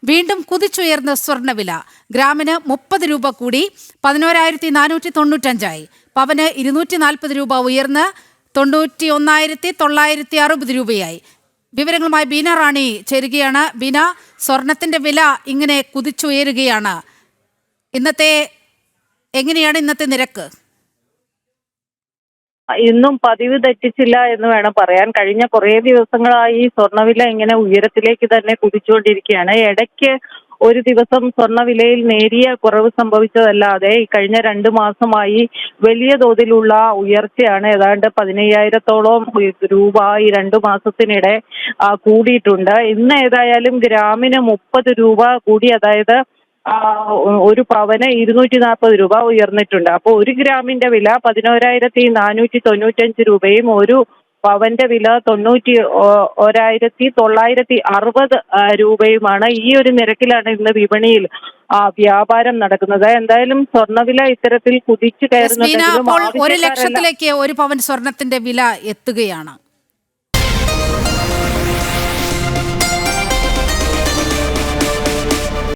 വീണ്ടും കുതിച്ചുയർന്ന സ്വർണ്ണവില. ഗ്രാമിന് 30 രൂപ കൂടി 11,495 പവന് 240 രൂപ ഉയർന്ന് 91,960 രൂപയായി. വിവരങ്ങളുമായി ബീന റാണി ചേരുകയാണ്. ബീന, സ്വർണത്തിന്റെ വില ഇങ്ങനെ കുതിച്ചുയരുകയാണ്. എങ്ങനെയാണ് ഇന്നത്തെ നിരക്ക്? ഇന്നും പതിവ് തെറ്റിച്ചില്ല എന്ന് വേണം പറയാൻ. കഴിഞ്ഞ കുറേ ദിവസങ്ങളായി സ്വർണ്ണവില ഇങ്ങനെ ഉയരത്തിലേക്ക് തന്നെ കുതിച്ചുകൊണ്ടിരിക്കുകയാണ്. ഇടയ്ക്ക് ഒരു ദിവസം സ്വർണ്ണവിലയിൽ നേരിയ കുറവ് സംഭവിച്ചതല്ലാതെ കഴിഞ്ഞ 2 മാസമായി വലിയ തോതിലുള്ള ഉയർച്ചയാണ്. ഏതാണ്ട് 15,000-ഓളം രൂപ ഈ 2 മാസത്തിനിടെ കൂടിയിട്ടുണ്ട്. ഇന്ന് ഏതായാലും ഗ്രാമിന് 30 രൂപ കൂടി, അതായത് ഒരു പവന് 240 രൂപ ഉയർന്നിട്ടുണ്ട്. അപ്പോൾ 1 ഗ്രാമിന്റെ വില 11,495 രൂപയും ഒരു പവന്റെ വില 91,960 രൂപയുമാണ്. ഈ ഒരു നിരക്കിലാണ് ഇന്ന് വിപണിയിൽ വ്യാപാരം നടക്കുന്നത്. എന്തായാലും സ്വർണ്ണവില ഇത്തരത്തിൽ കുതിച്ചു കയറുന്നുണ്ടെങ്കിലും 1 ലക്ഷത്തിലേക്ക് 1 പവൻ സ്വർണത്തിന്റെ വില എത്തുകയാണ്.